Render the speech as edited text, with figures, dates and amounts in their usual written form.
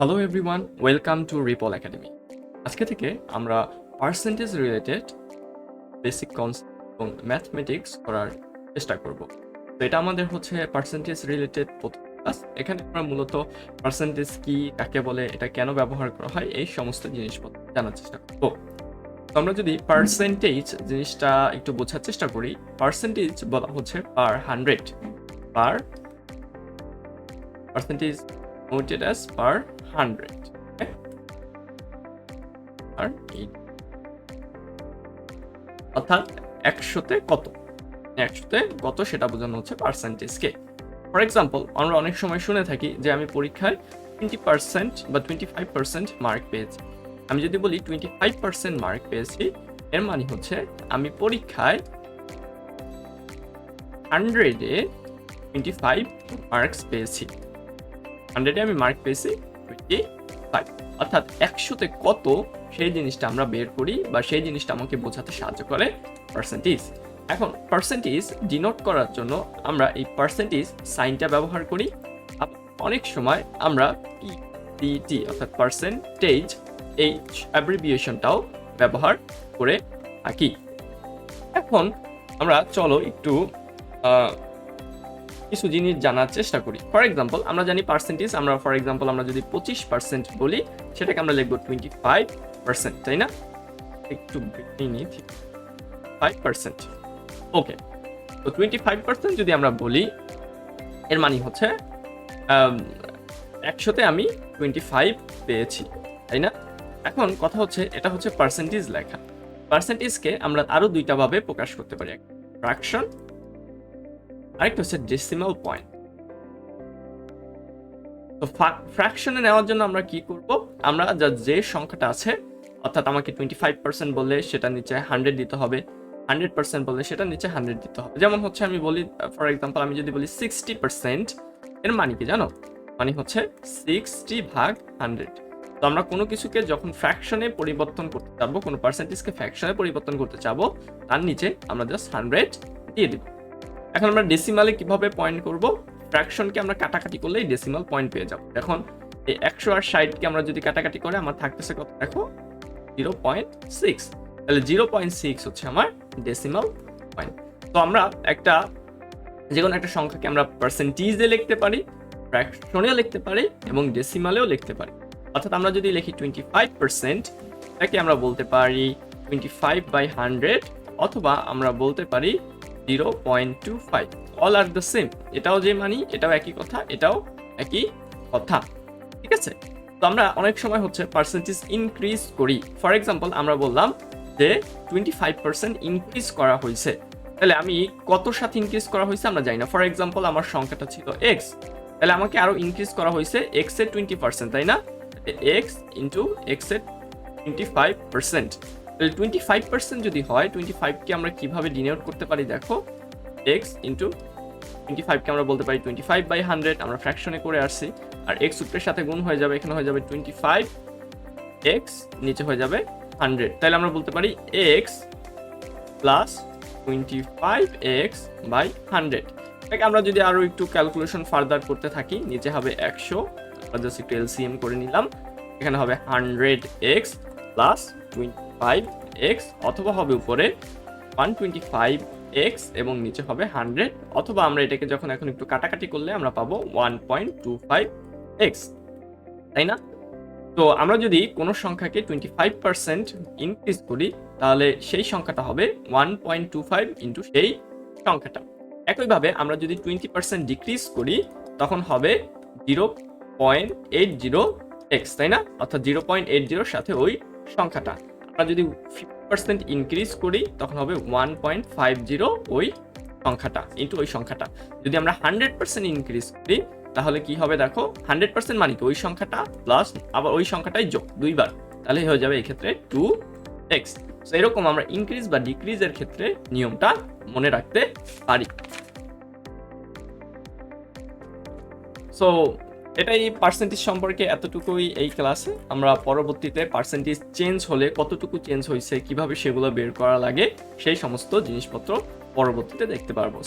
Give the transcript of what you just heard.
Hello everyone, welcome to ripple academy. আজকে থেকে আমরা পার্সেন্টেজ রিলেটেড বেসিক কনসেপ্ট এবং ম্যাথমেটিক্স করার চেষ্টা করব। তো এটা আমাদের হচ্ছে পার্সেন্টেজ রিলেটেড প্রথম ক্লাস। এখানে আমরা মূলত পার্সেন্টেজ কি, কাকে বলে, এটা কেন ব্যবহার করা হয়, এই সমস্ত জিনিসপত্র জানার চেষ্টা করব। তো আমরা যদি পার্সেন্টেজ জিনিসটা একটু বোঝার চেষ্টা করি, পার্সেন্টেজ বলা হচ্ছে পার 100, পার পার্সেন্টেজ নোটেড অ্যাজ পার 100, আর অর্থাৎ 100-তে কত সেটা বোঝানো হচ্ছে পার্সেন্টেজকে। ফর এক্সাম্পল, আমরা অনেক সময় শুনে থাকি যে আমি পরীক্ষায় 20% বা 25% মার্ক পেয়েছি। আমি যদি বলি 25% মার্ক পেয়েছি, এর মানে হচ্ছে আমি পরীক্ষায় 100-এ 25 মার্কস পেয়েছি। 100-এ আমি মার্ক পেয়েছি 25, অর্থাৎ 100-তে কত সেই জিনিসটা আমরা বের করি বা সেই জিনিসটা আমাকে বোঝাতে সাহায্য করে পার্সেন্টেজ। এখন পার্সেন্টেজ ডিনোট করার জন্য আমরা এই পার্সেন্টেজ সাইনটা ব্যবহার করি। অনেক সময় আমরা পিপিটি অর্থাৎ পার্সেন্টেজ এই অ্যাব্রিভিয়েশনটাও ব্যবহার করে থাকি। এখন আমরা চলো একটু কিছু জিনিস জানার চেষ্টা করি। ফর এক্সাম্পল, আমরা জানি পার্সেন্টেজ, আমরা যদি 25% বলি, সেটাকে আমরা লিখবো 25%, তাই না? একটু 5%। ওকে, তো 25% যদি আমরা বলি, এর মানে হচ্ছে 100-তে আমি 25 পেয়েছি, তাই না? এখন কথা হচ্ছে, এটা হচ্ছে পার্সেন্টেজ লেখা। পার্সেন্টেজকে আমরা আরো দুইটা ভাবে প্রকাশ করতে পারি, ফ্র্যাকশন, আরেকটা হচ্ছে ডেসিমাল পয়েন্ট। তো ফ্র্যাকশনে নেওয়ার জন্য আমরা কি করব? আমরা যে সংখ্যাটা আছে, অর্থাৎ আমাকে 25% বললে সেটা নিচে 100 দিতে হবে, 100% বললে সেটা নিচে 100 দিতে হবে। যেমন হচ্ছে আমি বলি, ফর এক্সাম্পল, আমি যদি বলি 60%, এর মানে কি জানো? মানে হচ্ছে 60/100। তো আমরা কোনো কিছুকে যখন ফ্র্যাকশনে পরিবর্তন করতে চাবো, কোনো পার্সেন্টেজকে ফ্র্যাকশনে পরিবর্তন করতে চাবো, তার নিচে আমরা জাস্ট 100 দিয়ে দিব। এখন আমরা ডেসিমালে কিভাবে পয়েন্ট করব? ফ্র্যাকশনকে আমরা কাটাকাটি করলেই ডেসিমাল পয়েন্ট পেয়ে যাব। এখন এই 100 আর 60কে আমরা যদি কাটাকাটি করে, আমার থাকতেছে কত দেখো? 0.6। তাহলে 0.6 হচ্ছে আমার ডেসিমাল পয়েন্ট। তো আমরা যে কোনো একটা সংখ্যাকে আমরা পার্সেন্টেজে লিখতে পারি, ফ্র্যাকশনেও লিখতে পারি এবং ডেসিমালেও লিখতে পারি। অর্থাৎ আমরা যদি লিখি 25%, এটাকে আমরা বলতে পারি 25/100, অথবা আমরা বলতে পারি 0.25। All are the same. এটাও যে মানি, এটাও একই কথা, এটাও একই কথা, ঠিক আছে? তো আমরা অনেক সময় হচ্ছে পার্সেন্টেজ ইনক্রিজ করি। ফর এক্সাম্পল, আমরা বললাম যে 25% ইনক্রিজ করা হয়েছে, তাহলে আমি কত সাথে ইনক্রিজ করা হয়েছে আমরা জানি না। ফর এক্সাম্পল, আমার সংখ্যাটা ছিল x, তাহলে আমাকে আরো ইনক্রিজ করা হয়েছে x এর 20%, তাই না? x ইন্টু x এর 25%। তাহলে 25% যদি হয়, 25-কে আমরা কিভাবে ডিনোট করতে পারি দেখো? x ইন্টু 25-কে আমরা বলতে পারি 25/100, আমরা ফ্র্যাকশনে করে আসছি। আর x সূত্রের সাথে গুণ হয়ে যাবে, এখানে হয়ে যাবে 25x, নিচে হয়ে যাবে 100। তাহলে আমরা বলতে পারি x প্লাস 25x/100। এটাকে আমরা যদি আরো একটু ক্যালকুলেশন ফার্দার করতে থাকি, নিচে হবে 100, আমরা জাস্ট একটু এলসিএম করে নিলাম, এখানে হবে 100x প্লাস 25x, অথবা হবে উপরে 125x এবং নিচে হবে 100, অথবা আমরা এটাকে যখন এখন একটু কাটাকাটি করলে আমরা পাবো 1.25x, তাই না? তো আমরা যদি কোনো সংখ্যাকে 25% ইনক্রিজ করি, তাহলে সেই সংখ্যাটা হবে 1.25 ইন্টু সেই সংখ্যাটা। একইভাবে আমরা যদি 20% ডিক্রিজ করি, তখন হবে 0.80x, তাই না? অর্থাৎ 0.80-র সাথে ওই সংখ্যাটা। আমরা যদি 50% ইনক্রিজ করি, তখন হবে 1.50 ওই সংখ্যাটা ইন্টু ওই সংখ্যাটা। যদি আমরা 100% ইনক্রিজ করি, তাহলে কি হবে দেখো? 100% মানে কি? ওই সংখ্যাটা প্লাস আবার ওই সংখ্যাটাই যোগ দুইবার, তাহলে হয়ে যাবে এই ক্ষেত্রে 2x। সো এরকম আমরা ইনক্রিজ বা ডিক্রিজের ক্ষেত্রে নিয়মটা মনে রাখতে পারি। সো এটাই পার্সেন্টেজ সম্পর্কে এতটুকুই এই ক্লাসে। আমরা পরবর্তীতে পার্সেন্টেজ চেঞ্জ হলে কতটুকু চেঞ্জ হয়েছে, কিভাবে সেগুলো বের করা লাগে, সেই সমস্ত জিনিসপত্র পরবর্তীতে দেখতে পারবো।